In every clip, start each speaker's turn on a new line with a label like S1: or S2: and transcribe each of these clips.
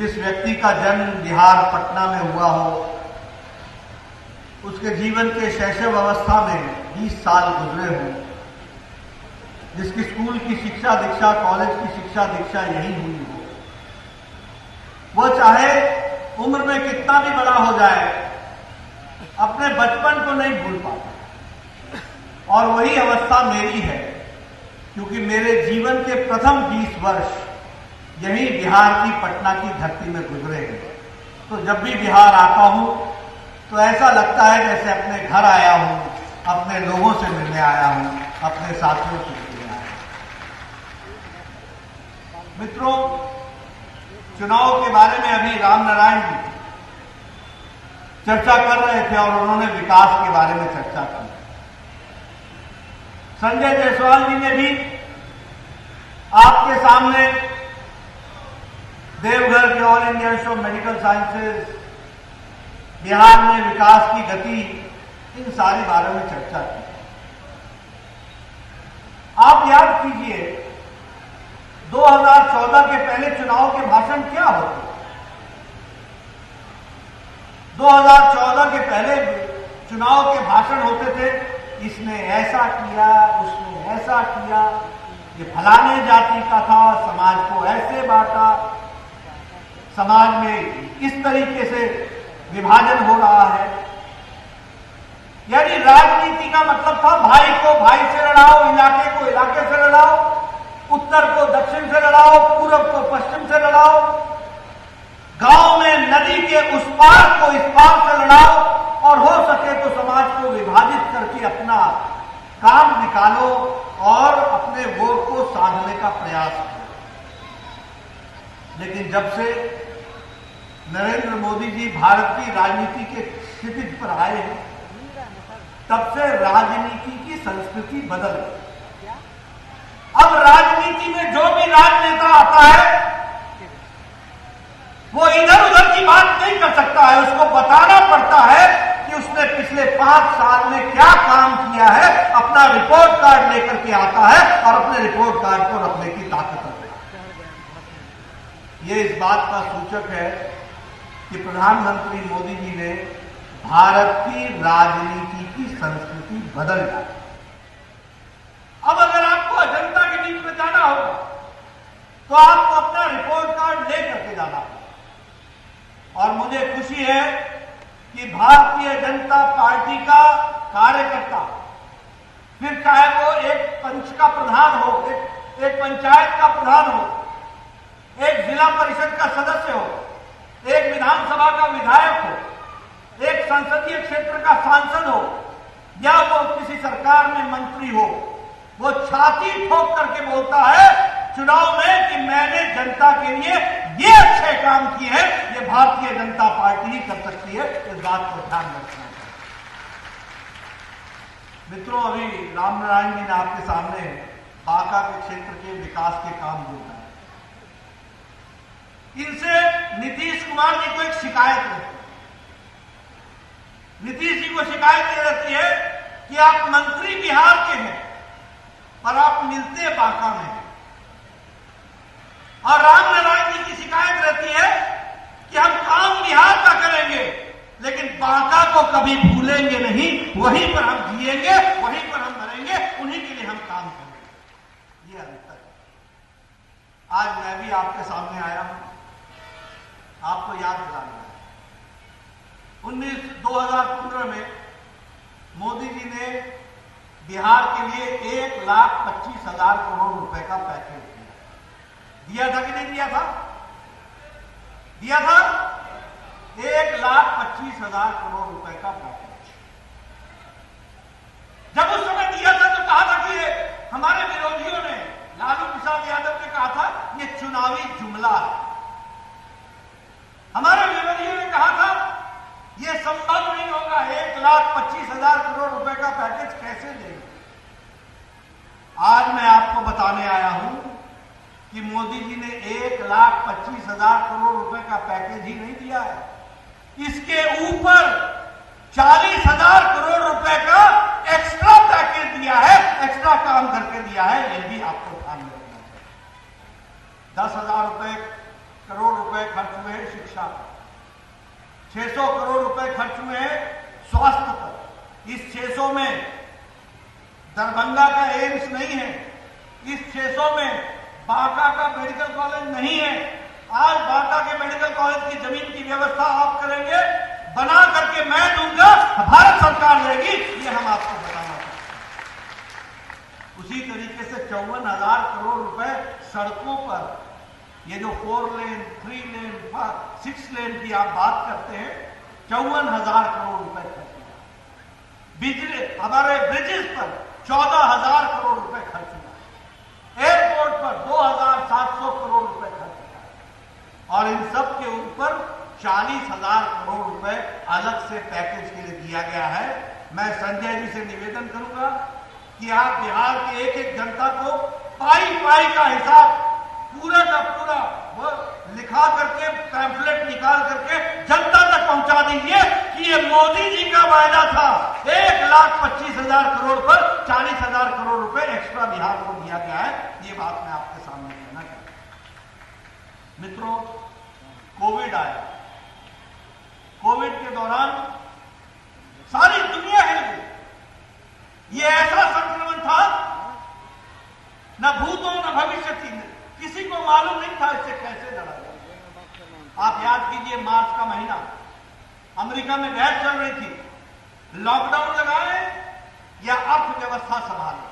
S1: जिस व्यक्ति का जन्म बिहार पटना में हुआ हो, उसके जीवन के शैशव अवस्था में 20 साल गुजरे हों, जिसकी स्कूल की शिक्षा दीक्षा, कॉलेज की शिक्षा दीक्षा यही हुई हो, वह चाहे उम्र में कितना भी बड़ा हो जाए, अपने बचपन को नहीं भूल पाता। और वही अवस्था मेरी है, क्योंकि मेरे जीवन के प्रथम 20 वर्ष यही बिहार की पटना की धरती में गुजरे हैं। तो जब भी बिहार आता हूं तो ऐसा लगता है जैसे अपने घर आया हूं, अपने लोगों से मिलने आया हूं, अपने साथियों से मिलने आया हूं। मित्रों, चुनाव के बारे में अभी राम नारायण जी चर्चा कर रहे थे और उन्होंने विकास के बारे में चर्चा की। संजय जायसवाल जी ने भी आपके सामने देवघर के all India institute of medical sciences, Bihar में विकास की गति, इन सारे बारे में चर्चा की। आप याद कीजिए 2014 के पहले चुनाव के भाषण क्या होते? 2014 के पहले चुनाव के भाषण होते थे, इसने ऐसा किया, उसने ऐसा किया, ये फलाने जाति का था, समाज को ऐसे बांटा, समाज में इस तरीके से विभाजन हो रहा है। यानी राजनीति का मतलब था भाई को भाई से लड़ाओ, इलाके को इलाके से लड़ाओ, उत्तर को दक्षिण से लड़ाओ, पूरब को पश्चिम से लड़ाओ, गांव में नदी के उस पार को इस पार से लड़ाओ, और हो सके तो समाज को विभाजित करके अपना काम निकालो और अपने वोट को साधने का प्रयास करो। लेकिन जब से नरेंद्र मोदी जी भारत की राजनीति के क्षितिज पर आए हैं, तब से राजनीति की संस्कृति बदल गई। अब राजनीति में जो भी राजनेता आता है वो इधर उधर की बात नहीं कर सकता है, उसको बताना पड़ता है कि उसने पिछले 5 साल में क्या काम किया है। अपना रिपोर्ट कार्ड लेकर के आता है और अपने रिपोर्ट कार्ड को रखने की ताकत रखता है। ये इस बात का सूचक है कि प्रधानमंत्री मोदी जी ने भारत की राजनीति की संस्कृति बदल दी। अब अगर आपको जनता के बीच में जाना होगा तो आपको अपना रिपोर्ट कार्ड लेकर के जाना होगा। और मुझे खुशी है कि भारतीय जनता पार्टी का कार्यकर्ता, फिर चाहे वो एक पंच का प्रधान हो, एक पंचायत का प्रधान हो, एक जिला परिषद का सदस्य हो, एक विधानसभा का विधायक हो, एक संसदीय क्षेत्र का सांसद हो, या वो किसी सरकार में मंत्री हो, वो छाती ठोक करके बोलता है चुनाव में कि मैंने जनता के लिए ये अच्छे काम किए हैं। ये भारतीय जनता पार्टी ही कर सकती है, इस बात को ध्यान रखना चाहिए। मित्रों, अभी राम नारायण जी ने आपके सामने बांका के क्षेत्र के विकास के काम जोड़ा है। इनसे नीतीश कुमार जी को एक शिकायत रहती है। नीतीश जी को शिकायत ये रहती है कि आप मंत्री बिहार के हैं पर आप मिलते बांका में हैं। और राम नारायण जी की शिकायत रहती है कि हम काम बिहार का करेंगे लेकिन बांका को कभी भूलेंगे नहीं, वहीं पर हम जिएंगे, वहीं पर हम मरेंगे, उन्हीं के लिए हम काम करेंगे। ये अंतर है। आज मैं भी आपके सामने आया हूं, आपको याद दिलाना है 2015 में मोदी जी ने बिहार के लिए 1,25,000 करोड़ रुपए का पैकेज दिया था कि नहीं दिया था? दिया था 1,25,000 करोड़ रुपए का पैकेज। जब उस समय दिया था तो कहा था कि हमारे विरोधियों ने, लालू प्रसाद यादव ने कहा था ये चुनावी जुमला है। हमारे विरोधियों ने कहा था यह संभव नहीं होगा, 1,25,000 करोड़ रुपए का पैकेज कैसे देंगे। आज मैं आपको बताने आया हूं कि मोदी जी ने 1,25,000 करोड़ रुपए का पैकेज ही नहीं दिया है, इसके ऊपर 40,000 करोड़ रुपए का एक्स्ट्रा पैकेज दिया है, एक्स्ट्रा काम करके दिया है। यह भी आपको ध्यान रखना चाहिए। 10,000 रुपए करोड़ रुपए खर्च हुए हैं शिक्षा पर, 600 करोड़ रुपए खर्च हुए हैं स्वास्थ्य पर। इस 600 में दरभंगा का एम्स नहीं है, इस 600 में बांका का मेडिकल कॉलेज नहीं है। आज बांका के मेडिकल कॉलेज की जमीन की व्यवस्था आप करेंगे, बना करके मैं दूंगा, भारत सरकार लेगी, ये हम आपको बताना चाहते हैं। उसी तरीके से 54,000 करोड़ रुपए सड़कों पर, ये जो 4 लेन, 3 लेन, 6 लेन की आप बात करते हैं, 54,000 करोड़ रुपए खर्च हुआ। बिजली, हमारे ब्रिजेस पर 14,000 करोड़ रुपए खर्च हुआ। एयरपोर्ट पर 2,700 करोड़ रुपए खर्च हुआ। और इन सब के ऊपर 40,000 करोड़ रुपए अलग से पैकेज के लिए दिया गया है। मैं संजय जी से निवेदन करूंगा कि आप बिहार के एक एक जनता को पाई पाई का हिसाब पूरा का पूरा वो लिखा करके, पैम्फलेट निकाल करके जनता तक पहुंचा दीजिए कि ये मोदी जी का वायदा था। 1,25,000 करोड़ पर 40,000 करोड़ रुपए एक्स्ट्रा बिहार को दिया गया है। ये बात मैं आपके सामने कहना चाहता हूं। मित्रों, कोविड आया, कोविड के दौरान सारी दुनिया हिल गई। ये ऐसा संक्रमण था, न भूतों न भविष्य थी, किसी को मालूम नहीं था इससे कैसे लड़ा जाए। आप याद कीजिए, मार्च का महीना, अमेरिका में बहस चल रही थी, लॉकडाउन लगाए या अर्थव्यवस्था संभाले।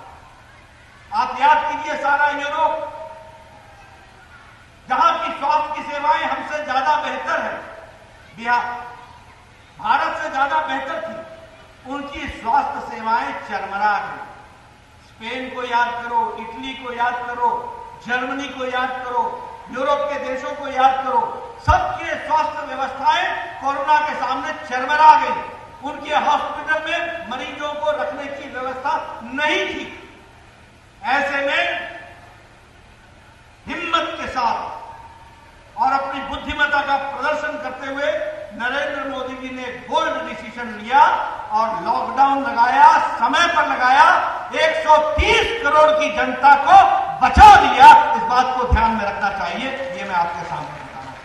S1: आप याद कीजिए, सारा यूरोप, जहां की स्वास्थ्य की सेवाएं हमसे ज्यादा बेहतर है, बिहार भारत से ज्यादा बेहतर थी, उनकी स्वास्थ्य सेवाएं चरमरा गई। स्पेन को याद करो, इटली को याद करो, जर्मनी को याद करो, यूरोप के देशों को याद करो, सबके स्वास्थ्य व्यवस्थाएं कोरोना के सामने चरमरा गई। उनके हॉस्पिटल में मरीजों को रखने की व्यवस्था नहीं थी। ऐसे में हिम्मत के साथ और अपनी बुद्धिमत्ता का प्रदर्शन करते हुए नरेंद्र मोदी जी ने बोल्ड डिसीजन लिया और लॉकडाउन लगाया, समय पर लगाया, 130 करोड़ की जनता को बचा लिया। इस बात को ध्यान में रखना चाहिए, ये मैं आपके सामने बताना चाहता हूं।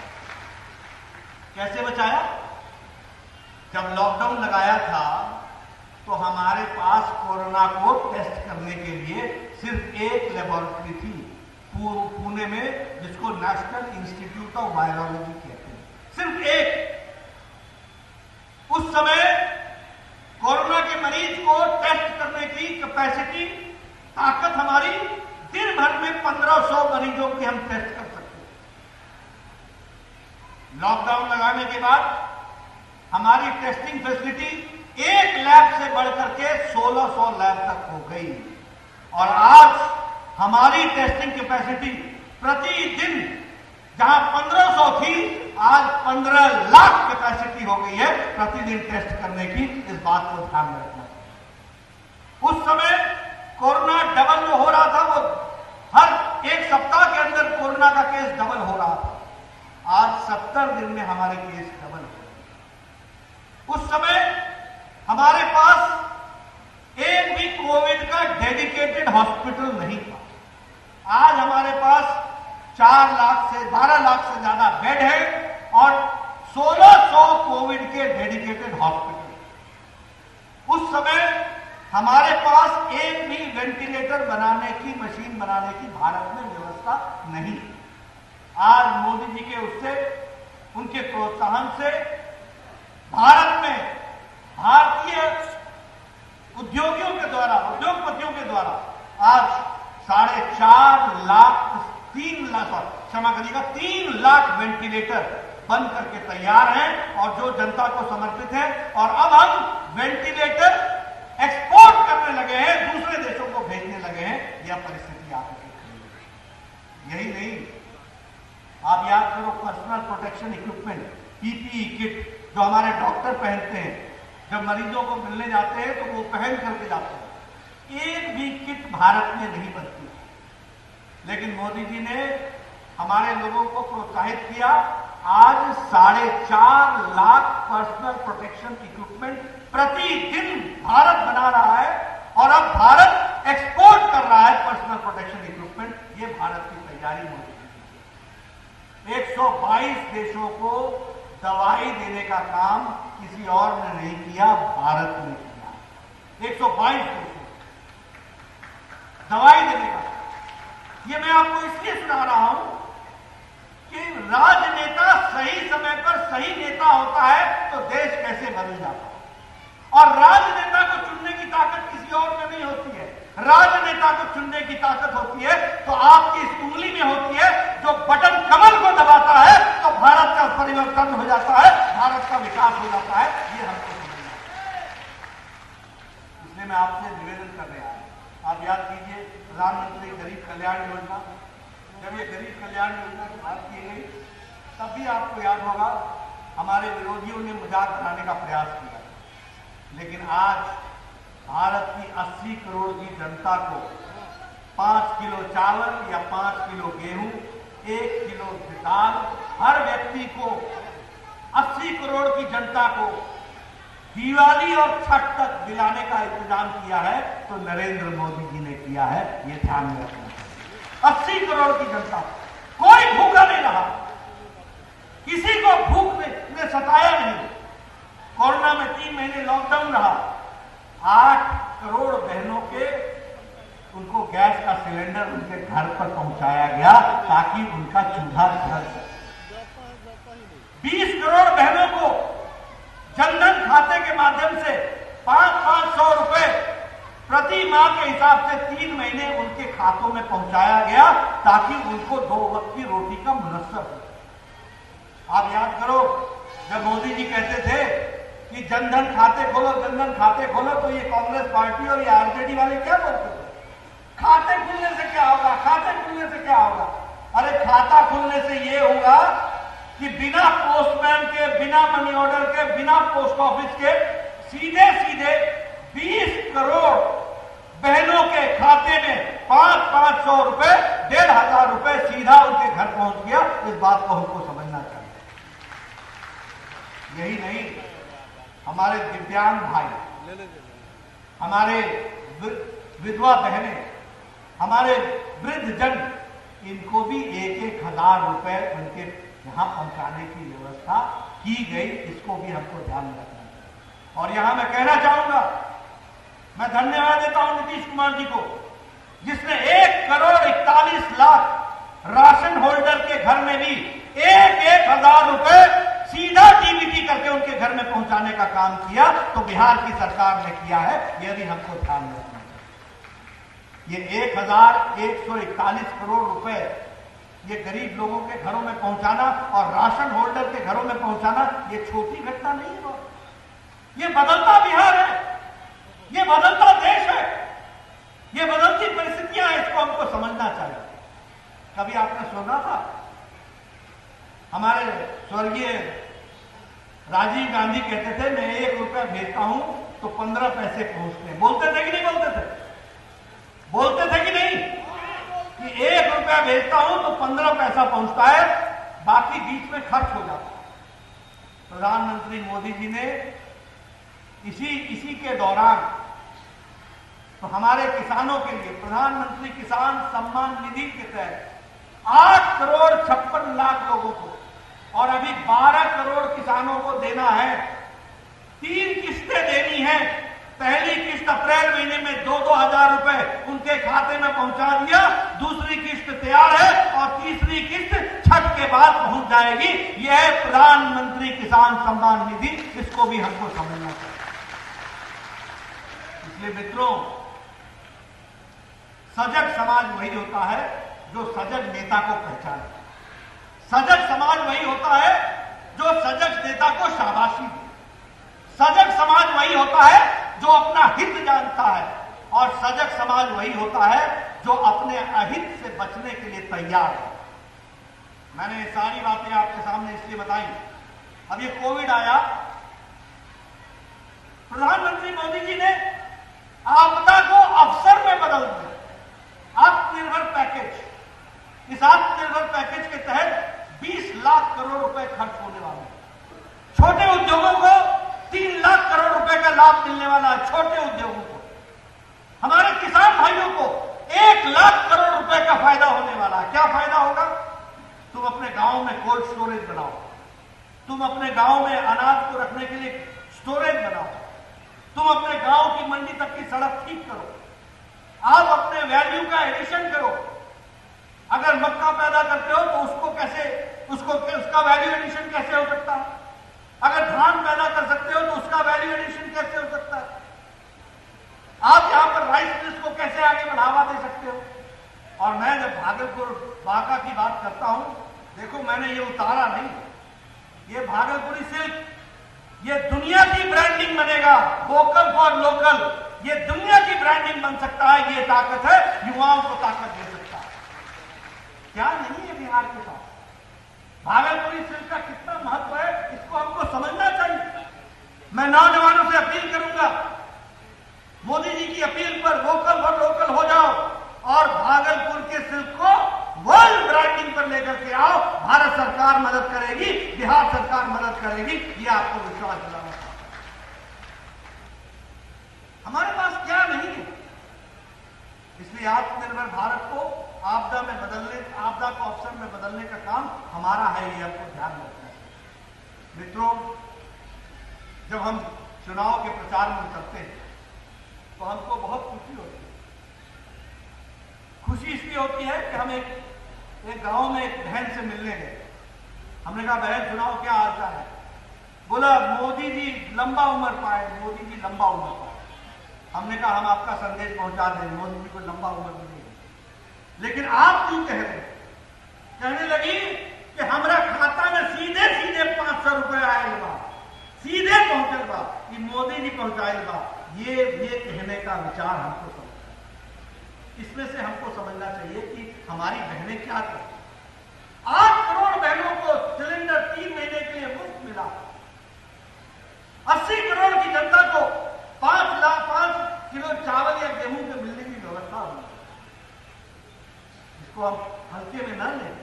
S1: कैसे बचाया? जब लॉकडाउन लगाया था तो हमारे पास कोरोना को टेस्ट करने के लिए सिर्फ एक लेबोरेटरी थी पुणे में, जिसको नेशनल इंस्टीट्यूट ऑफ वायरोलॉजी कहते हैं, सिर्फ एक। उस समय कोरोना के मरीज को टेस्ट करने की कैपेसिटी, ताकत हमारी, दिन भर में 1500 मरीजों की हम टेस्ट कर सकते हैं। लॉकडाउन लगाने के बाद हमारी टेस्टिंग फैसिलिटी एक लैब से बढ़कर के 1600 लैब तक हो गई। और आज हमारी टेस्टिंग कैपेसिटी प्रतिदिन जहां 1500 थी, आज 15 लाख कैपेसिटी हो गई है प्रतिदिन टेस्ट करने की। इस बात को ध्यान में रखना चाहिए। उस समय कोरोना डबल जो हो रहा था, वो हर एक सप्ताह के अंदर कोरोना का केस डबल हो रहा था। आज 70 दिन में हमारे केस डबल हो गए। उस समय हमारे पास एक भी कोविड का डेडिकेटेड हॉस्पिटल नहीं था। आज हमारे पास 4 लाख से 12 लाख से ज्यादा बेड है और 1600 कोविड के डेडिकेटेड हॉस्पिटल। उस समय हमारे पास एक भी वेंटिलेटर बनाने की, मशीन बनाने की भारत में व्यवस्था नहीं। आज मोदी जी के उससे, उनके प्रोत्साहन से भारत में भारतीय उद्योगियों के द्वारा, उद्योगपतियों के द्वारा आज 4.5 लाख, 3 लाख वेंटिलेटर बन करके तैयार हैं और जो जनता को समर्पित है। और अब हम वेंटिलेटर एक्सपोर्ट करने लगे हैं, दूसरे देशों को भेजने लगे हैं। यह परिस्थिति आ गई। यही नहीं, आप याद करो, personal protection equipment, PPE kit जो हमारे डॉक्टर पहनते हैं, जब मरीजों को मिलने जाते हैं तो वो पहन करके जाते हैं। एक भी किट भारत में नहीं बनती। लेकिन मोदी जी ने हमारे लोगों को प्रोत्साहित किया। आज 4.5 लाख पर्सनल प्रोटेक्शन इक्विपमेंट प्रतिदिन भारत बना रहा है और अब भारत एक्सपोर्ट कर रहा है पर्सनल प्रोटेक्शन इक्विपमेंट। ये भारत की तैयारी मोदी जी की। 122 देशों को दवाई देने का काम किसी और ने नहीं किया, भारत ने किया। 122 देशों दवाई देने का। ये मैं आपको इसलिए सुना रहा हूं कि राजनेता सही समय पर सही नेता होता है तो देश कैसे बदल जाता है। और राजनेता को चुनने की ताकत किसी और में नहीं होती है। राजनेता को चुनने की ताकत होती है तो आपकी इस उंगली में होती है। जो बटन कमल को दबाता है तो भारत का परिवर्तन हो जाता है, भारत का विकास हो जाता है। ये हमको समझना है। इसलिए मैं आपसे निवेदन कर रहा हूं, आप याद कीजिए प्रधानमंत्री गरीब कल्याण योजना, जब ये गरीब कल्याण योजना की बात की गई तब भी आपको याद होगा हमारे विरोधियों ने मजाक बनाने का प्रयास किया। लेकिन आज भारत की 80 करोड़ की जनता को 5 किलो चावल या 5 किलो गेहूं, 1 किलो दाल, हर व्यक्ति को 80 करोड़ की जनता को दिवाली और छठ तक दिलाने का इंतजाम किया है तो नरेंद्र मोदी जी ने किया है। ये ध्यान में रखना चाहिए। 80 करोड़ की जनता, कोई भूखा नहीं रहा, किसी को भूख ने सताया नहीं। कोरोना में 3 महीने लॉकडाउन रहा, 8 करोड़ बहनों के उनको गैस का सिलेंडर उनके घर पर पहुंचाया गया ताकि उनका चूल्हा जल सके। 20 करोड़ बहनों को जनधन खाते के माध्यम से 500 रुपए प्रति माह के हिसाब से 3 महीने उनके खातों में पहुंचाया गया ताकि उनको 2 वक्त की रोटी का मुयस्सर हो। आप याद करो जब मोदी जी कहते थे कि जनधन खाते खोलो, जनधन खाते खोलो, तो ये कांग्रेस पार्टी और ये आरजेडी वाले क्या बोलते थे? खाते खुलने से क्या होगा, खाते खुलने से क्या होगा? अरे खाता खुलने से ये होगा कि बिना पोस्टमैन के, बिना मनी ऑर्डर के, बिना पोस्ट ऑफिस के सीधे सीधे 20 करोड़ बहनों के खाते में 500 रुपए, 1500 रुपए सीधा उनके घर पहुंच गया। इस बात को हमको समझना चाहिए। यही नहीं, हमारे दिव्यांग भाई, हमारे विधवा बहनें, हमारे वृद्ध जन, इनको भी 1,000 रुपए उनके यहां पहुंचाने की व्यवस्था की गई। इसको भी हमको ध्यान में रखना चाहिए। और यहां मैं कहना चाहूंगा, मैं धन्यवाद देता हूं नीतीश कुमार जी को, जिसने 1,41,00,000 राशन होल्डर के घर में भी 1,000 रुपए सीधा डीबीटी करके उनके घर में पहुंचाने का काम किया। तो बिहार की सरकार ने किया है, यह भी हमको ध्यान में रखना चाहिए। ये 1,141 करोड़ रुपए ये गरीब लोगों के घरों में पहुंचाना और राशन होल्डर के घरों में पहुंचाना, ये छोटी घटना नहीं है। ये बदलता बिहार है, ये बदलता देश है, ये बदलती परिस्थितियां हैं। इसको हमको समझना चाहिए। कभी आपने सुना था हमारे स्वर्गीय राजीव गांधी कहते थे मैं 1 रुपया भेजता हूं तो 15 पैसे पहुंचते हैं। बोलते थे कि नहीं बोलते थे? बोलते थे कि नहीं कि 1 रुपया भेजता हूं तो 15 पैसा पहुंचता है, बाकी बीच में खर्च हो जाता है। प्रधानमंत्री मोदी जी ने इसी के दौरान तो हमारे किसानों के लिए प्रधानमंत्री किसान सम्मान निधि के तहत 8,56,00,000 लोगों को और अभी 12 करोड़ किसानों को देना है। 3 किस्तें देनी है। पहली किस्त अप्रैल महीने में 2-2 हजार रुपए उनके खाते में पहुंचा दिया, दूसरी किस्त तैयार है और तीसरी किस्त छठ के बाद पहुंच जाएगी। यह है प्रधानमंत्री किसान सम्मान निधि। इसको भी हमको समझना चाहिए। इसलिए मित्रों, सजग समाज वही होता है जो सजग नेता को पहचाने। सजग समाज वही होता है जो सजग नेता को शाबाशी दे। सजग समाज वही होता है जो अपना हित जानता है और सजग समाज वही होता है जो अपने अहित से बचने के लिए तैयार है। मैंने सारी बातें आपके सामने इसलिए बताई। अब ये कोविड आया, प्रधानमंत्री मोदी जी ने आपदा को अवसर में बदल दिया। आत्मनिर्भर पैकेज, इस आत्मनिर्भर पैकेज के तहत 20 लाख करोड़ रुपए खर्च होने वाले हैं। छोटे उद्योगों को 3 लाख करोड़ रुपए का लाभ मिलने वाला है। छोटे उद्योगों को, हमारे किसान भाइयों को 1 लाख करोड़ रुपए का फायदा होने वाला है। क्या फायदा होगा? तुम अपने गांव में कोल्ड स्टोरेज बनाओ, तुम अपने गांव में अनाज को रखने के लिए स्टोरेज बनाओ, तुम अपने गांव की मंडी तक की सड़क ठीक करो, आप अपने वैल्यू का एडिशन करो। अगर मक्का पैदा करते हो तो उसका वैल्यू एडिशन कैसे हो सकता है? अगर धान पैदा कर सकते हो तो उसका वैल्यू एडिशन कैसे हो सकता है? आप यहां पर राइस मिल्स को कैसे आगे बढ़ावा दे सकते हो? और मैं जब भागलपुर बांका की बात करता हूं, देखो मैंने ये उतारा नहीं, ये भागलपुरी सिल्क, ये दुनिया की ब्रांडिंग बनेगा, वोकल फॉर लोकल, ये दुनिया की ब्रांडिंग बन सकता है। ये ताकत है, युवाओं को ताकत दे सकता है। क्या नहीं है बिहार के पास? भागलपुरी सिल्क का कितना महत्व है, इसको हमको समझना चाहिए। मैं नौजवानों से अपील करूंगा, मोदी जी की अपील पर वोकल फॉर लोकल हो जाओ और भागलपुर के सिल्क को वर्ल्ड ब्रांडिंग पर लेकर के आओ। भारत सरकार मदद करेगी, बिहार सरकार मदद करेगी, ये आपको विश्वास दिलाना चाहता हूं। हमारे पास क्या नहीं है, इसलिए आत्मनिर्भर भारत को आपदा को अवसर में बदलने का काम हमारा है, ये हमको ध्यान रखना है। मित्रों, जब हम चुनाव के प्रचार में उतरते हैं तो हमको बहुत खुशी होती है। खुशी इसलिए होती है कि हम एक गांव में एक बहन से मिलने गए। हमने कहा, बहन सुनाओ क्या हालचाल है? बोला, मोदी जी लंबा उम्र पाए, मोदी जी लंबा उम्र पाए। हमने कहा, हम आपका संदेश पहुंचा दें, मोदी जी को लंबा उम्र मिलेगी, लेकिन आप क्यों कह रहे हैं? कहने लगी कि हमारा खाता में सीधे सीधे 500 रुपए आएगा, सीधे पहुंचल बा, कि मोदी जी पहुंचाएल बा। ये कहने का विचार हमको समझ, इसमें से हमको समझना चाहिए कि हमारी बहनें क्या करती। 8 करोड़ बहनों को सिलेंडर 3 महीने के लिए मुफ्त मिला। 80 करोड़ की जनता को 5 किलो चावल या गेहूं के मिलने की व्यवस्था हुई। इसको हम हल्के में न लें।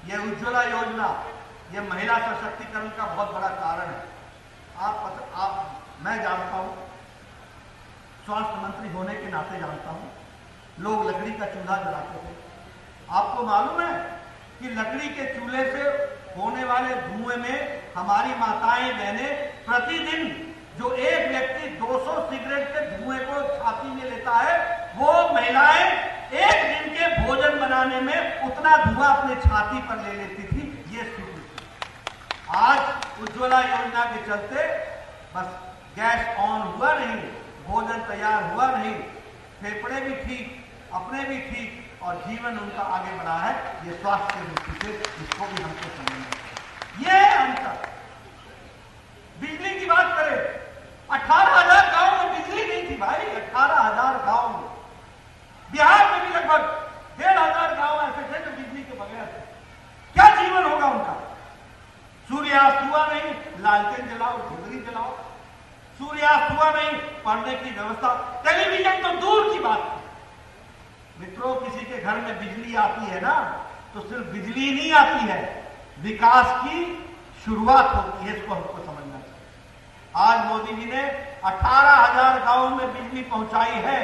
S1: यह उज्ज्वला योजना, यह महिला सशक्तिकरण का बहुत बड़ा कारण है। मैं जानता हूं, स्वास्थ्य मंत्री होने के नाते जानता हूं, लोग लकड़ी का चूल्हा जलाते थे। आपको मालूम है कि लकड़ी के चूल्हे से होने वाले धुएं में हमारी माताएं बहनें प्रतिदिन जो एक व्यक्ति 200 सिगरेट के धुएं को छाती में लेता है, वो महिलाएं एक दिन के भोजन बनाने में उतना धुआं अपने छाती पर ले लेती थी। ये स्थिति आज उज्ज्वला योजना के चलते बस गैस ऑन हुआ नहीं, भोजन तैयार हुआ नहीं, फेफड़े भी ठीक, अपने भी ठीक, और जीवन उनका आगे बढ़ा है। ये स्वास्थ्य की दृष्टि से इसको भी हमको समझना। ये अंतर। बिजली की बात करें, 18,000 गांव में बिजली नहीं थी भाई, 18,000 गांव में। बिहार में भी लगभग 1,500 गांव ऐसे थे जो बिजली के बगैर थे। क्या जीवन होगा उनका? सूर्यास्त हुआ नहीं, लालटेन जलाओ, झिगरी जलाओ। सूर्यास्त हुआ नहीं, पढ़ने की व्यवस्था, टेलीविजन तो दूर की बात है। मित्रों, किसी के घर में बिजली आती है ना, तो सिर्फ बिजली नहीं आती है, विकास की शुरुआत होती है। इसको हमको समझना चाहिए। आज मोदी जी ने 18,000 गांवों में बिजली पहुंचाई है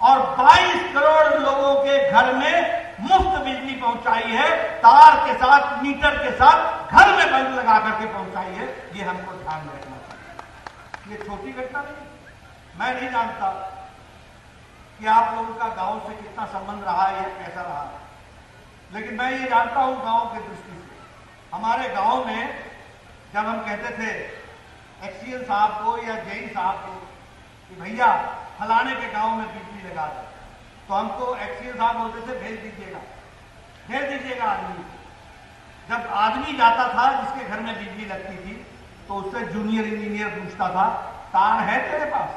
S1: और 22 करोड़ लोगों के घर में मुफ्त बिजली पहुंचाई है, तार के साथ, मीटर के साथ, घर में बल्ब लगा करके पहुंचाई है। ये हमको ध्यान में रखना चाहिए। ये छोटी घटना नहीं। मैं नहीं जानता कि आप लोगों का गांव से कितना संबंध रहा है या कैसा रहा है, लेकिन मैं ये जानता हूं गांव की दृष्टि से। हमारे गांव में जब हम कहते थे एक्सीएल साहब को या जेई साहब को कि भैया फलाने के गांव में बिजली लगा दो, तो हमको एक्सीएल साहब बोलते थे भेज दीजिएगा आदमी। जब आदमी जाता था जिसके घर में बिजली लगती थी, तो उससे जूनियर इंजीनियर पूछता था, तार है तेरे पास?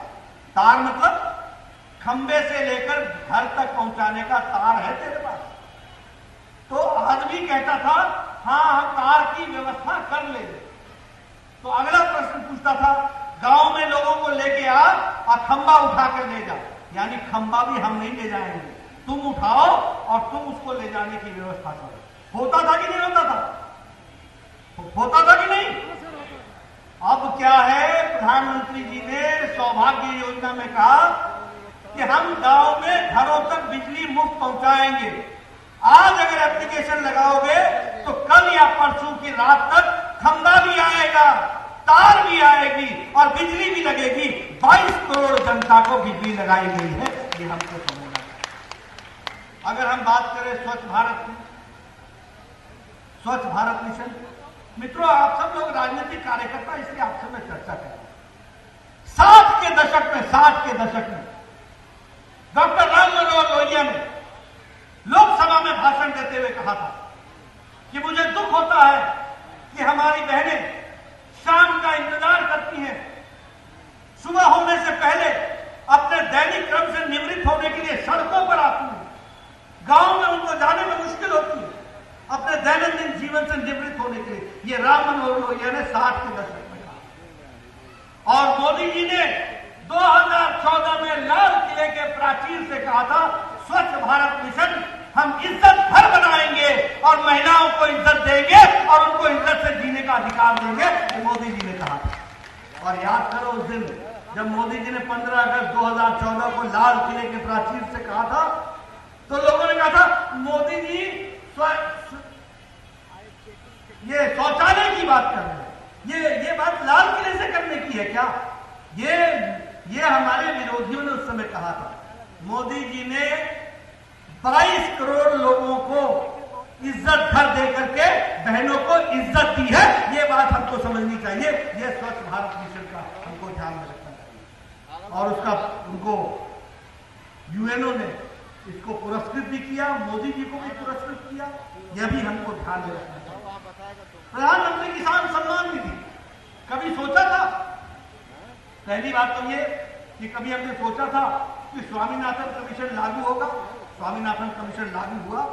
S1: तार मतलब खंबे से लेकर घर तक पहुंचाने का तार है तेरे पास? तो आदमी कहता था, हाँ हम तार की व्यवस्था कर लेंगे। तो अगला प्रश्न पूछता था, गांव में लोगों को लेके आ और खंबा उठा कर ले जा। यानी खंबा भी हम नहीं ले जाएंगे, तुम उठाओ और तुम उसको ले जाने की व्यवस्था करो। होता था कि नहीं होता था? होता था कि नहीं? अब क्या है, प्रधानमंत्री जी ने सौभाग्य योजना में कहा कि हम गांव में घरों तक बिजली मुफ्त पहुंचाएंगे। आज अगर एप्लीकेशन लगाओगे तो कल या परसों की रात तक खंभा भी आएगा, तार भी आएगी और बिजली भी लगेगी। 22 करोड़ जनता को बिजली लगाई गई है, ये हमको समझना है। अगर हम बात करें स्वच्छ भारत की, स्वच्छ भारत मिशन, मित्रों आप सब लोग राजनीतिक कार्यकर्ता, इसलिए आपसे मैं चर्चा कर रहा हूं। 60 के दशक में डॉक्टर राम मनोहर लोहिया ने लोकसभा में भाषण देते हुए कहा था कि मुझे दुख होता है कि हमारी बहनें शाम का इंतजार करती हैं, सुबह होने से पहले अपने दैनिक क्रम से निवृत्त होने के लिए सड़कों पर आती हैं, गांव में उनको जाने में मुश्किल होती है अपने दैनंदिन जीवन से निवृत्त होने के लिए। ये राम मनोहर लोहिया ने 60 के दशक में कहा। और मोदी जी ने 2014 में लाल किले के प्राचीर से कहा था, स्वच्छ भारत मिशन हम इज्जत घर बनाएंगे और महिलाओं को इज्जत देंगे और उनको इज्जत से जीने का अधिकार देंगे, ये मोदी जी ने कहा था। और याद करो उस दिन जब मोदी जी ने 15 अगस्त 2014 को लाल किले के प्राचीर से कहा था, तो लोगों ने कहा था मोदी जी ये शौचालय की बात कर रहे हैं, ये बात लाल किले से करने की है क्या? ये हमारे विरोधियों ने उस समय कहा था। मोदी जी ने 22 करोड़ लोगों को इज्जत घर दे करके बहनों को इज्जत दी है, ये बात हमको समझनी चाहिए। ये स्वच्छ भारत मिशन का हमको ध्यान में रखना चाहिए। और उसका उनको यूएनओ ने इसको पुरस्कृत भी किया, मोदी जी को भी पुरस्कृत किया, यह भी हमको ध्यान में रखना चाहिए। प्रधानमंत्री किसान सम्मान निधि कभी सोचा था? पहली बात तो ये कि कभी हमने सोचा था कि स्वामीनाथन कमीशन लागू होगा? स्वामीनाथन कमीशन लागू हुआ,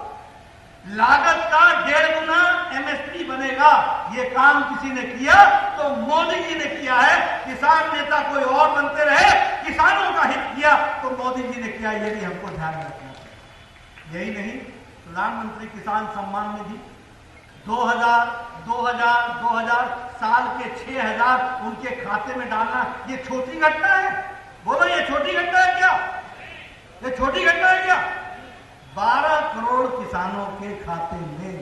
S1: लागत का 1.5 गुना एमएसपी बनेगा, ये काम किसी ने किया तो मोदी जी ने किया है। किसान नेता कोई और बनते रहे, किसानों का हित किया तो मोदी जी ने किया, ये भी हमको ध्यान रखना चाहिए। यही नहीं, प्रधानमंत्री किसान सम्मान निधि 2000 साल के 6000 उनके खाते में डालना, ये छोटी घटना है? बोलो ये छोटी घटना है क्या? ये छोटी घटना है क्या? 12 करोड़ किसानों के खाते में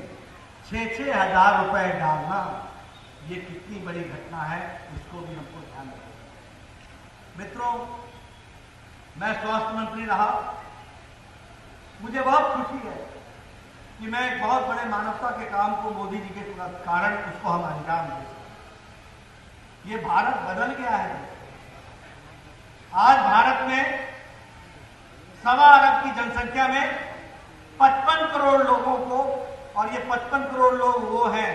S1: 6-6 हजार रुपए डालना, ये कितनी बड़ी घटना है, इसको भी हमको ध्यान रखना। मित्रों, मैं स्वास्थ्य मंत्री रहा, मुझे बहुत खुशी है कि मैं एक बहुत बड़े मानवता के काम को मोदी जी के कारण उसको हम अंजाम दे सके। ये भारत बदल गया है। आज भारत में 1.25 अरब की जनसंख्या में 55 करोड़ लोगों को, और ये 55 करोड़ लोग वो हैं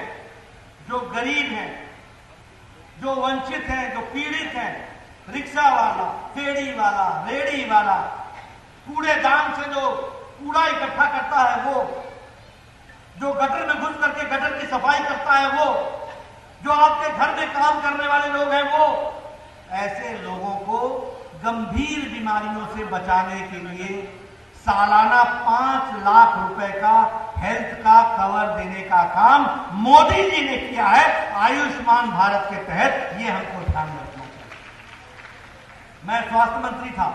S1: जो गरीब हैं, जो वंचित हैं, जो पीड़ित हैं, रिक्शा वाला, फेरी वाला, रेड़ी वाला, कूड़ेदान से जो कूड़ा इकट्ठा करता है वो, जो गटर में घुस करके गटर की सफाई करता है वो, जो आपके घर में काम करने वाले लोग हैं वो, ऐसे लोगों को गंभीर बीमारियों से बचाने के लिए सालाना 5 लाख रुपए का हेल्थ का कवर देने का काम मोदी जी ने किया है आयुष्मान भारत के तहत। ये हमको ध्यान में रखना चाहिए। मैं स्वास्थ्य मंत्री था,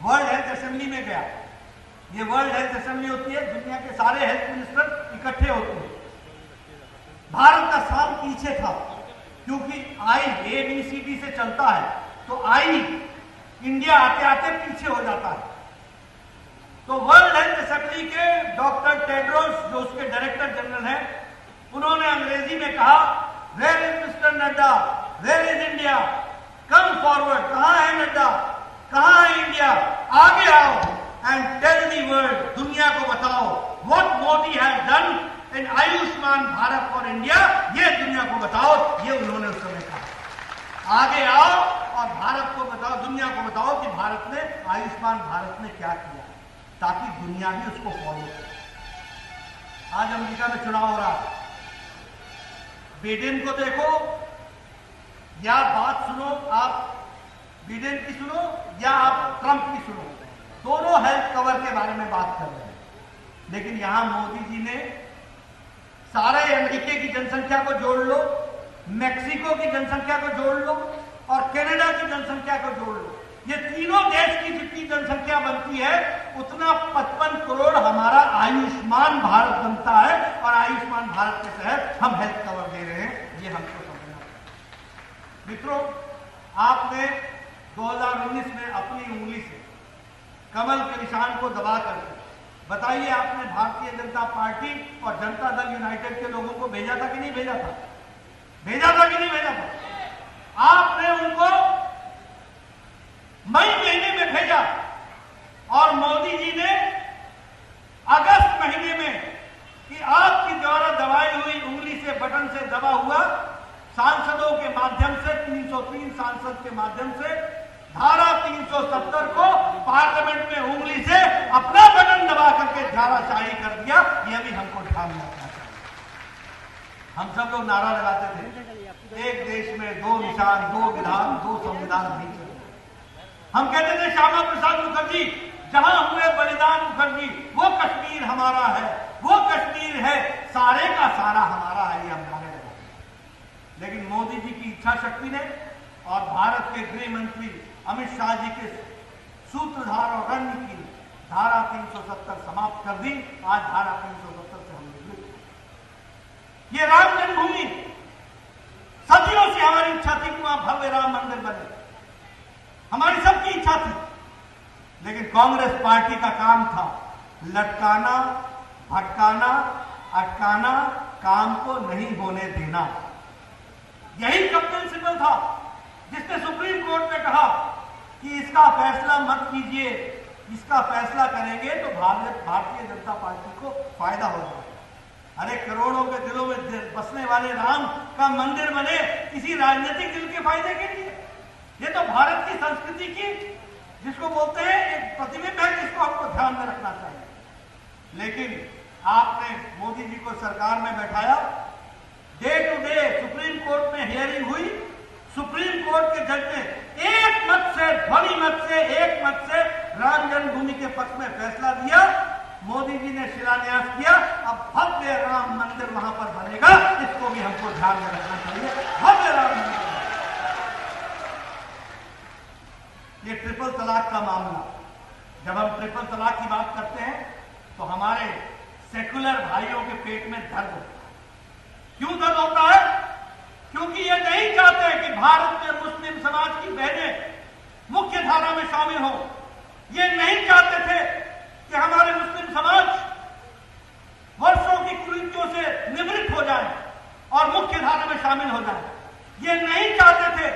S1: वर्ल्ड हेल्थ असेंबली में गया। ये वर्ल्ड हेल्थ असेंबली होती है, दुनिया के सारे हेल्थ मिनिस्टर इकट्ठे होते हैं। भारत का स्थान पीछे था क्योंकि आई ABCD से चलता है, तो आई इंडिया आते आते पीछे हो जाता है। तो वर्ल्ड हेल्थ असेंबली के डॉक्टर टेड्रोस, जो उसके डायरेक्टर जनरल हैं, उन्होंने अंग्रेजी में कहा, where is mister Nadda, where is India, come forward, कहां है नड्डा, कहां है इंडिया, आगे आओ एंड टेल दी वर्ल्ड, दुनिया को बताओ what Modi has done in Ayushman Bharat for India, ये दुनिया को बताओ। ये उन्होंने उस समय कहा, आगे आओ और भारत को बताओ, दुनिया को बताओ कि भारत ने, आयुष्मान भारत ने क्या किया, ताकि दुनिया भी उसको फॉलो करे। आज अमेरिका में चुनाव हो रहा है, बिडेन को देखो या बात सुनो, आप बिडेन की सुनो या आप ट्रंप की सुनो, दोनों हेल्थ कवर के बारे में बात कर रहे हैं। लेकिन यहां मोदी जी ने सारे अमेरिका की जनसंख्या को जोड़ लो, मैक्सिको की जनसंख्या को जोड़ लो और कनाडा की जनसंख्या को जोड़ लो, ये तीनों देश की जितनी जनसंख्या बनती है उतना 55 करोड़ हमारा आयुष्मान भारत बनता है, और आयुष्मान भारत के तहत हम हेल्थ कवर दे रहे हैं। ये हमको समझना है। मित्रों, आपने 2019 में अपनी उंगली से कमल के निशान को दबा करके बताइए, आपने भारतीय जनता पार्टी और जनता दल यूनाइटेड के लोगों को भेजा था कि नहीं भेजा था? भेजा था कि नहीं भेजा था? आपने उनको मई महीने में भेजा और मोदी जी ने अगस्त महीने में कि आपकी द्वारा दबाई हुई उंगली से, बटन से दबा हुआ सांसदों के माध्यम से, 303 सांसद के माध्यम से धारा 370 को पार्लियामेंट में उंगली से अपना बटन दबा करके धाराशाही कर दिया। यह भी हमको ध्यान में रखना चाहिए। हम सब लोग नारा लगाते थे, एक देश में दो निशान, दो विधान, दो संविधान नहीं चले। हम कहते थे श्यामा प्रसाद मुखर्जी, जहां हुए बलिदान मुखर्जी, वो कश्मीर हमारा है, वो कश्मीर है, सारे का सारा हमारा है, ये हम नारे लगाते। लेकिन मोदी जी की इच्छा शक्ति ने और भारत के गृह मंत्री अमित शाह जी के सूत्रधार और रणनीति ने धारा 370 समाप्त कर दी। आज धारा 370 से हम निकले। ये राम जन्मभूमि, सदियों से हमारी इच्छा थी कि वहां भव्य राम मंदिर बने, हमारी सबकी इच्छा थी। लेकिन कांग्रेस पार्टी का काम था लटकाना, भटकाना, अटकाना, काम को नहीं होने देना। यही कपिल सिब्बल था जिसने सुप्रीम कोर्ट में कहा कि इसका फैसला मत कीजिए, इसका फैसला करेंगे तो भारतीय जनता पार्टी को फायदा हो जाएगा। अरे करोड़ों के दिलों में बसने वाले राम का मंदिर बने किसी राजनीतिक दिल के फायदे के लिए? ये तो भारत की संस्कृति की, जिसको बोलते हैं, एक प्रतिबिंब है, जिसको आपको ध्यान में रखना चाहिए। लेकिन आपने मोदी जी को सरकार में बैठाया, day to day supreme court में हियरिंग हुई, सुप्रीम कोर्ट के जज ने एक मत से, ध्वनि मत से, एक मत से राम जन्मभूमि के पक्ष में फैसला दिया। मोदी जी ने शिलान्यास किया, अब भव्य राम मंदिर वहां पर बनेगा। इसको भी हमको ध्यान में रखना चाहिए, भव्य राम मंदिर। ये ट्रिपल तलाक का मामला, जब हम ट्रिपल तलाक की बात करते हैं तो हमारे सेकुलर भाइयों के पेट में दर्द होता है। क्यों दर्द होता है? क्योंकि ये नहीं चाहते कि भारत के मुस्लिम समाज की बहनें मुख्य धारा में शामिल हो। ये नहीं चाहते थे कि हमारे मुस्लिम समाज वर्षों की कुरीतियों से निवृत्त हो जाए और मुख्य धारा में शामिल हो जाए। ये नहीं चाहते थे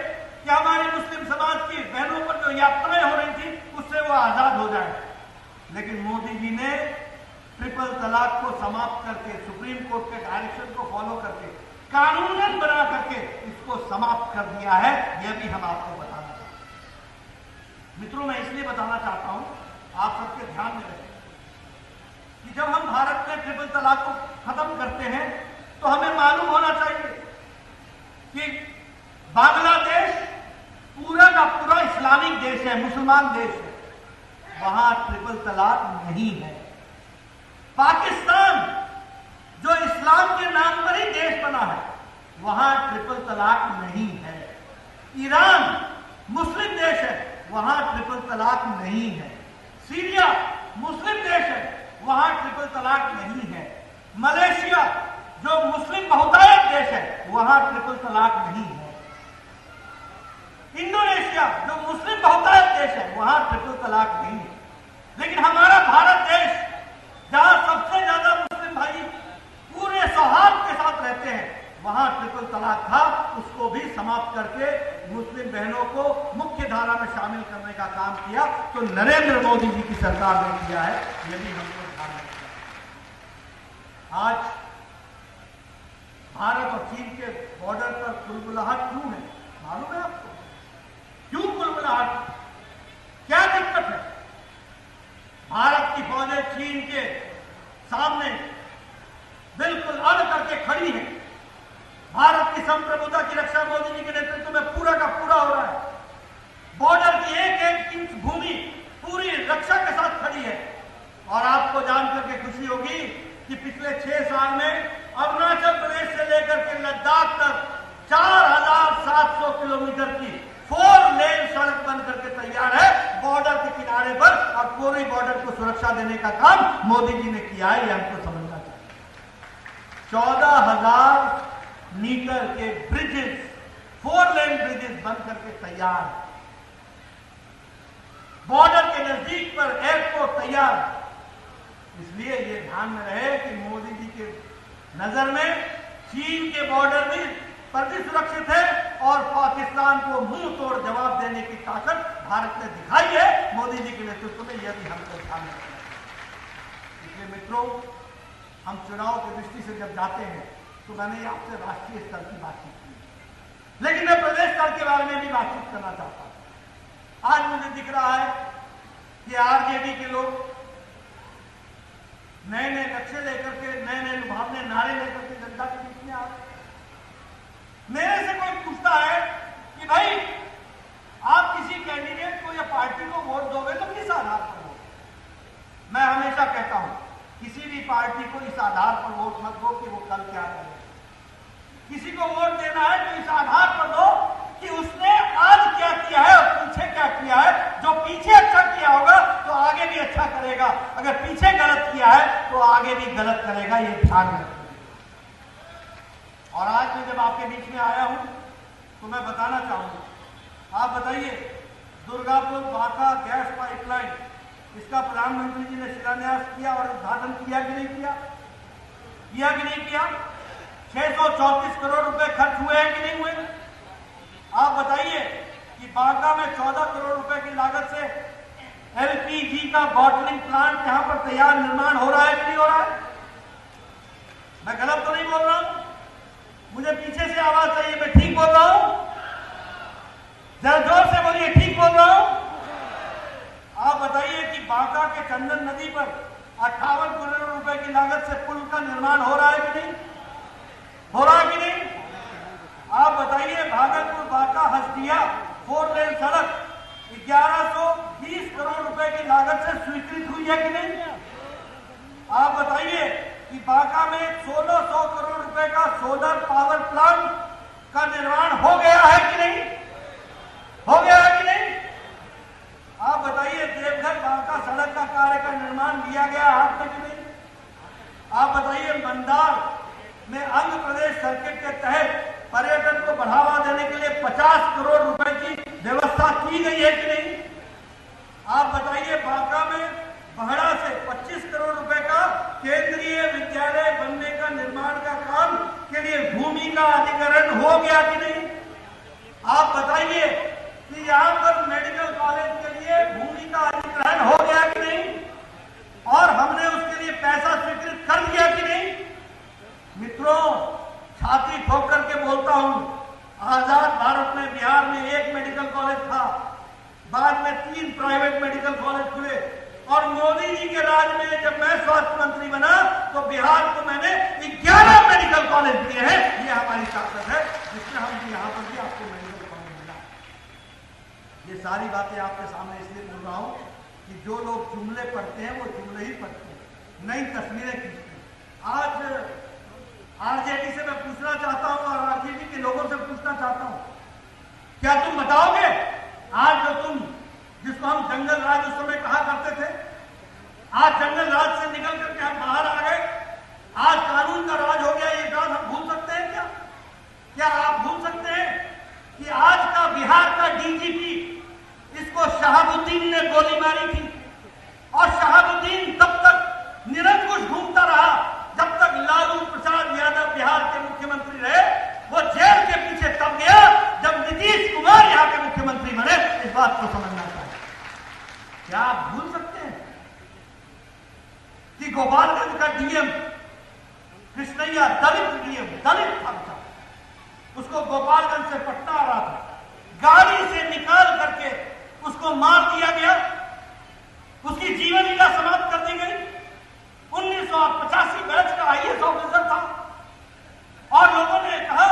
S1: कि हमारे मुस्लिम समाज की बहनों पर जो यात्राएं हो रही थी उससे वो आजाद हो जाए। लेकिन मोदी जी ने ट्रिपल तलाक को समाप्त करके, सुप्रीम कोर्ट के डायरेक्शन को फॉलो करके, कानूनन बना करके इसको समाप्त कर दिया है। यह भी हम आपको बताना चाहते हैं। मित्रों, मैं इसलिए बताना चाहता हूं, आप सबके ध्यान में रखें कि जब हम भारत में ट्रिपल तलाक को खत्म करते हैं तो हमें मालूम होना चाहिए कि बांग्लादेश पूरा का पूरा इस्लामिक देश है, मुसलमान देश है, वहां ट्रिपल तलाक नहीं है। पाकिस्तान जो इस्लाम के नाम पर ही देश बना है, वहां ट्रिपल तलाक नहीं है। ईरान मुस्लिम देश है, वहां ट्रिपल तलाक नहीं है। सीरिया मुस्लिम देश है, वहां ट्रिपल तलाक नहीं है। मलेशिया जो मुस्लिम बहुतायत देश है, वहां ट्रिपल तलाक नहीं है। इंडोनेशिया जो मुस्लिम बहुतायत देश है, वहां ट्रिपल तलाक नहीं है। लेकिन हमारा भारत देश, जहां सबसे ज्यादा मुस्लिम भाई पूरे सौहार्द के साथ रहते हैं, वहां ट्रिपल तलाक था। उसको भी समाप्त करके मुस्लिम बहनों को मुख्य धारा में शामिल करने का काम किया तो नरेंद्र मोदी जी की सरकार ने किया है। यह भी हमको ध्यान रखना है। आज भारत और चीन के बॉर्डर पर कुलबुलाहट क्यों है? मालूम है आपको क्यों कुलबुलाहट? क्या दिक्कत है? भारत की फौजें चीन के सामने बिल्कुल अड़ करके खड़ी है। भारत की संप्रभुता की रक्षा मोदी जी के नेतृत्व में पूरा का पूरा हो रहा है। बॉर्डर की एक एक इंच भूमि पूरी रक्षा के साथ खड़ी है। और आपको जानकर के खुशी होगी कि पिछले 6 साल में अरुणाचल प्रदेश से लेकर के लद्दाख तक 4700 किलोमीटर की 4 लेन सड़क बन करके तैयार है। किनारे पर और पूरी बॉर्डर को सुरक्षा देने का काम मोदी जी ने किया है, ये हमको समझना चाहिए। 14,000 मीटर के ब्रिजेस, 4 लेन ब्रिजेस बन करके तैयार, बॉर्डर के नजदीक पर एयरपोर्ट तैयार। इसलिए ये ध्यान में रहे कि मोदी जी के नजर में चीन के बॉर्डर पर भी सुरक्षित है और पाकिस्तान को मुंह तोड़ जवाब देने की ताकत भारत ने दिखाई है मोदी जी के नेतृत्व में, यह भी हमको ध्यान रखना है। इसलिए मित्रों, हम चुनाव की दृष्टि से जब जाते हैं तो मैंने आपसे राष्ट्रीय स्तर की बातचीत की, लेकिन मैं प्रदेश स्तर के बारे में भी बातचीत करना चाहता हूं। आज मुझे दिख रहा है कि आरजेडी के लोग नए नए नक्शे लेकर के, नए नए लुभावने नारे लेकर के जनता के बीच में आ रहे। मेरे से कोई पूछता है कि भाई आप किसी कैंडिडेट को या पार्टी को वोट दोगे तो किस आधार पर वोट? मैं हमेशा कहता हूं किसी भी पार्टी को इस आधार पर वोट मत दो कि वो कल क्या करे। किसी को वोट देना है तो इस आधार पर दो कि उसने आज क्या किया है और पीछे क्या किया है। जो पीछे अच्छा किया होगा तो आगे भी अच्छा करेगा, अगर पीछे गलत किया है तो आगे भी गलत करेगा, ये ध्यान रखिए। और आज मैं जब आपके बीच में आया हूं तो मैं बताना चाहूंगा, आप बताइए दुर्गापुर बांका गैस पाइपलाइन, इसका प्रधानमंत्री जी ने शिलान्यास किया और उद्घाटन किया कि नहीं किया? किया कि नहीं किया? 634 करोड़ रुपए खर्च हुए हैं कि नहीं हुए? आप बताइए कि बांका में 14 करोड़ रुपए की लागत से एलपीजी का बॉटलिंग प्लांट यहां पर तैयार निर्माण हो रहा है कि नहीं हो रहा है? मैं गलत तो नहीं बोल रहा हूं? मुझे पीछे से आवाज चाहिए, मैं ठीक बोल रहा हूं? जरा जोर से बोलिए, ठीक बोल रहा हूं? आप बताइए कि बांका के चंदन नदी पर 58 करोड़ रुपए की लागत से पुल का निर्माण हो रहा है कि नहीं? हो रहा है कि नहीं? आप बताइए भागलपुर बांका हसदिया 4 लेन सड़क 1120 करोड़ रुपए की लागत से स्वीकृत हुई है कि नहीं? आप बताइए कि बांका में 1600 करोड़ रुपए का सोलर पावर प्लांट का निर्माण हो गया है कि नहीं? हो गया है कि नहीं? आप बताइए देवघर बांका सड़क का कार्य का निर्माण लिया गया हाथ में कि नहीं? आप बताइए मंदार में अंग प्रदेश सर्किट के तहत पर्यटन को बढ़ावा देने के लिए 50 करोड़ रुपए की व्यवस्था की गई है कि नहीं? आप बताइए बांका में बहड़ा से 25 करोड़ रुपए का केंद्रीय विद्यालय बनने का निर्माण का काम के लिए भूमि का अधिग्रहण हो गया कि नहीं? आप बताइए कि यहां पर मेडिकल कॉलेज के लिए भूमि का अधिग्रहण हो गया कि नहीं? और हमने उसके लिए पैसा स्वीकृत कर दिया कि नहीं? मित्रों, छाती ठोक करके बोलता हूं, आजाद भारत में बिहार में 1 मेडिकल कॉलेज था, बाद में 3 प्राइवेट मेडिकल कॉलेज खुले और मोदी जी के राज में जब मैं स्वास्थ्य मंत्री बना तो बिहार को मैंने 11 मेडिकल कॉलेज दिए हैं। ये हमारी ताकत है जिसमें हम यहां पर भी आपको मेडिकल कॉलेज मिला। ये सारी बातें आपके सामने इसलिए बोल रहा हूं कि जो लोग जुमले पढ़ते हैं वो जुमले ही पढ़ते हैं, नई तस्वीरें खींचते हैं। आज आरजेडी से मैं पूछना चाहता हूं और आरजेडी के लोगों से पूछना चाहता हूं, क्या तुम बताओगे आज जो तुम जिसको हम जंगल राज उस समय कहा करते थे, आज जंगल राज से निकल करके हम बाहर आ गए, आज कानून का राज हो गया, ये बात हम भूल सकते हैं क्या? क्या आप भूल सकते हैं कि आज का बिहार का डीजीपी, इसको शहाबुद्दीन ने गोली मारी थी और शहाबुद्दीन तब तक निरंकुश घूमता रहा जब तक लालू प्रसाद यादव बिहार के मुख्यमंत्री रहे। वो जेल के पीछे तब गया जब नीतीश कुमार यहां के मुख्यमंत्री बने। इस बात को समझना चाहिए। क्या आप भूल सकते हैं कि गोपालगंज का डीएम कृष्णैया दलित डीएम, दलित था, उसको गोपालगंज से पटना आ रहा था, गाड़ी से निकाल करके उसको मार दिया गया, उसकी जीवन लीला समाप्त कर दी गई। 1985 बैच का आईएएस ऑफिसर था और लोगों ने कहा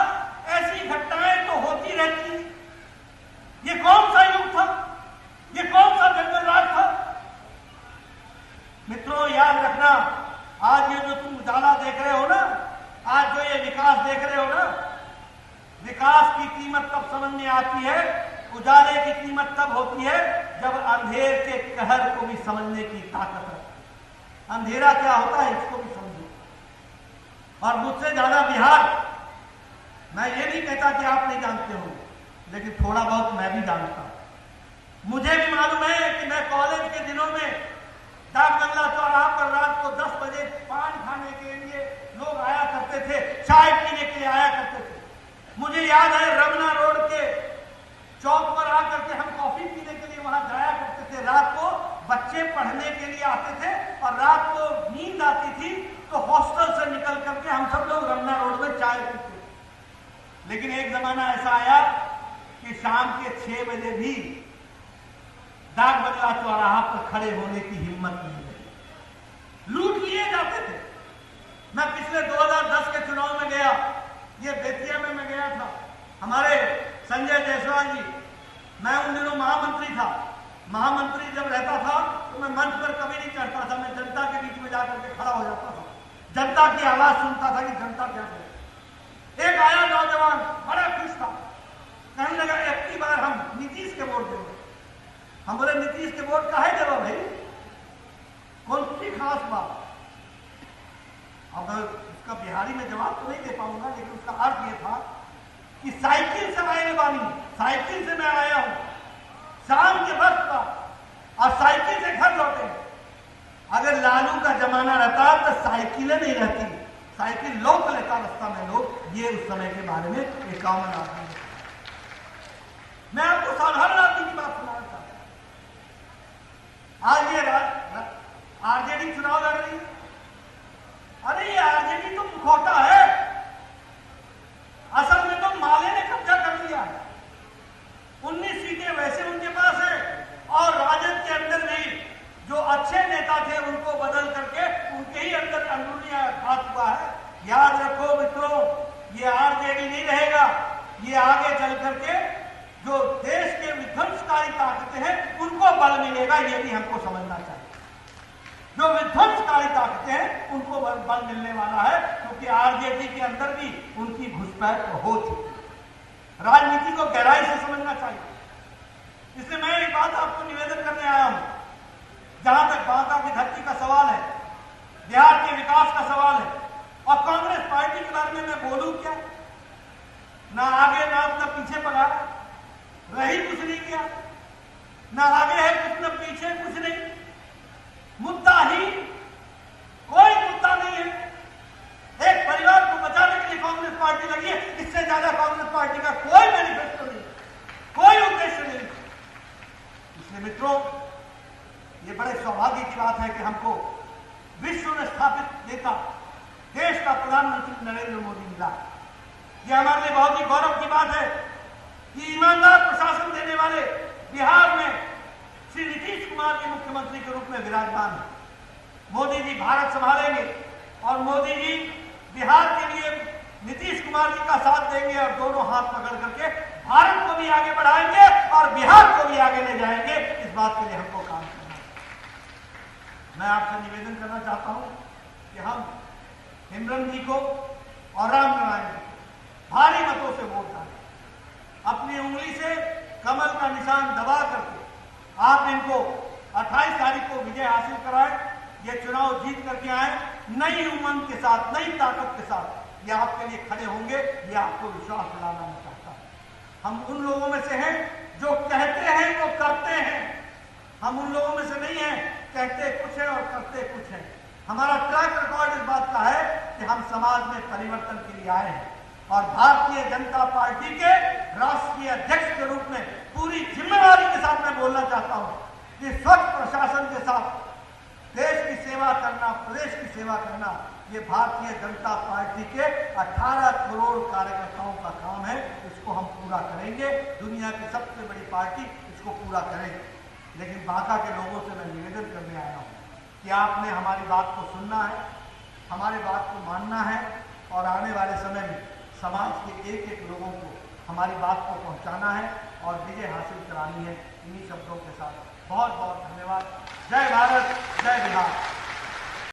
S1: ऐसी घटनाएं तो होती रहती हैं। ये कौन सा युग था? ये कौन सा जंगल राज था? मित्रों, याद रखना, आज ये जो तुम उजाला देख रहे हो ना, आज जो ये विकास देख रहे हो ना, विकास की कीमत तब समझ में आती है, उजाले की कीमत तब होती है जब अंधेर के कहर को भी समझने की ताकत रखते। अंधेरा क्या होता है इसको भी समझो। और मुझसे ज्यादा बिहार मैं ये नहीं कहता कि आप नहीं जानते हो, लेकिन थोड़ा बहुत मैं भी जानता हूं। मुझे भी मालूम है कि मैं कॉलेज के दिनों में डाक बंगला चौराहा पर रात को 10 बजे पान खाने के लिए लोग आया करते थे, चाय पीने के लिए आया करते थे। मुझे याद है रमना रोड के चौक पर आकर के हम कॉफी पीने के लिए वहां जाया करते थे। रात को बच्चे पढ़ने के लिए आते थे और रात को नींद आती थी तो हॉस्टल से निकल करके हम सब लोग रमना रोड में चाय पीते थे। लेकिन एक जमाना ऐसा आया कि शाम के 6 बजे भी डाक बंगला चौराहा पर खड़े होने की हिम्मत नहीं रही, लूट लिए जाते थे। मैं पिछले 2010 के चुनाव में गया, ये बेतिया में मैं गया था। हमारे संजय जायसवाल जी, मैं उन दिनों महामंत्री था। महामंत्री जब रहता था तो मैं मंच पर कभी नहीं चढ़ता था, मैं जनता के बीच में जाकर के खड़ा हो जाता था, जनता की आवाज सुनता था कि जनता क्या करे। एक आया नौजवान, बड़ा खुश था, कहने लगा एक ही बार हम नीतीश के वोट देंगे। हम बोले नीतीश के वोट काहे देवा भाई, कौन सी खास बात। अब उसका बिहारी में जवाब तो नहीं दे पाऊंगा, लेकिन उसका अर्थ यह था कि साइकिल से आने वाली, साइकिल से मैं आया हूं शाम के वक्त का और साइकिल से घर लौटे। अगर लालू का जमाना रहता तो साइकिलें नहीं रहती, साइकिल लोक लेता रास्ता में लोग। ये उस समय के बारे में एक कॉमन आदमी। मैं आपको साधारण आदमी की बात सुनाना चाहता हूं। आज ये आरजेडी चुनाव लड़ रही है। अरे ये आरजेडी तो मुखौटा है, असल में तो माले ने कब्जा कर लिया है। 19 सीटें वैसे उनके पास है और राजद के अंदर भी जो अच्छे नेता थे उनको बदल करके उनके ही अंदर अंदरूनी घात हुआ है। याद रखो मित्रों, ये आरजेडी नहीं रहेगा, ये आगे चल करके जो देश के विध्वंसकारी ताकतें हैं उनको बल मिलेगा, ये भी हमको समझना चाहिए। जो विध्वंसकारी ताकतें हैं उनको बल मिलने वाला है, क्योंकि आरजेडी के अंदर भी उनकी घुसपैठ हो चुकी है। राजनीति को गहराई से समझना चाहिए। इसलिए मैं एक बात आपको निवेदन करने आया हूं। जहां तक बांका की धरती का सवाल है, बिहार के विकास का सवाल है, और कांग्रेस पार्टी के बारे में मैं बोलूं क्या, ना आगे ना अपना पीछे पड़ा, रही कुछ नहीं किया, ना आगे है कुछ ना पीछे कुछ नहीं, मुद्दा ही कोई मुद्दा नहीं है। एक परिवार को बचाने के लिए कांग्रेस पार्टी लगी है, इससे ज्यादा कांग्रेस पार्टी का कोई मैनिफेस्टो नहीं, कोई उद्देश्य नहीं। इसलिए मित्रों, ये बड़े सौभाग्य की बात है कि हमको विश्व में स्थापित नेता, देश का प्रधानमंत्री नरेंद्र मोदी मिला। ये हमारे लिए बहुत ही गौरव की बात है कि ईमानदार प्रशासन देने वाले बिहार में श्री नीतीश कुमार जी मुख्यमंत्री के रूप में विराजमान है। मोदी जी भारत संभालेंगे और मोदी जी बिहार के लिए नीतीश कुमार जी का साथ देंगे और दोनों हाथ पकड़ करके भारत को भी आगे बढ़ाएंगे और बिहार को भी आगे ले जाएंगे। इस बात के लिए हमको काम करना है। मैं आपसे निवेदन करना चाहता हूं कि हम हिमरन जी को और राम नारायण जी को भारी मतों से वोट डालें। अपनी उंगली से कमल का निशान दबा करके आप इनको 28 तारीख को विजय हासिल कराएं, ये चुनाव जीत करके आए, नई उमंग के साथ, नई ताकत के साथ ये आपके लिए खड़े होंगे। ये आपको विश्वास दिलाना मैं चाहता हूं। हम उन लोगों में से हैं जो कहते हैं वो करते हैं, हम उन लोगों में से नहीं हैं कहते कुछ है और करते कुछ है। हमारा ट्रैक रिकॉर्ड इस बात का है कि हम समाज में परिवर्तन के लिए आए हैं और भारतीय जनता पार्टी के राष्ट्रीय अध्यक्ष के रूप में पूरी जिम्मेदारी के साथ मैं बोलना चाहता हूं कि स्वच्छ प्रशासन के साथ देश की सेवा करना, प्रदेश की सेवा करना, ये भारतीय जनता पार्टी के 18 करोड़ कार्यकर्ताओं का काम है। इसको हम पूरा करेंगे। दुनिया की सबसे बड़ी पार्टी इसको पूरा करेगी। लेकिन बांका के लोगों से मैं निवेदन करने आया हूं कि आपने हमारी बात को सुनना है, हमारी बात को मानना है और आने वाले समय में समाज के एक एक लोगों को हमारी बात को पहुंचाना है और विजय हासिल करानी है। इन्हीं शब्दों के साथ बहुत बहुत धन्यवाद। जय भारत, जय बिहार।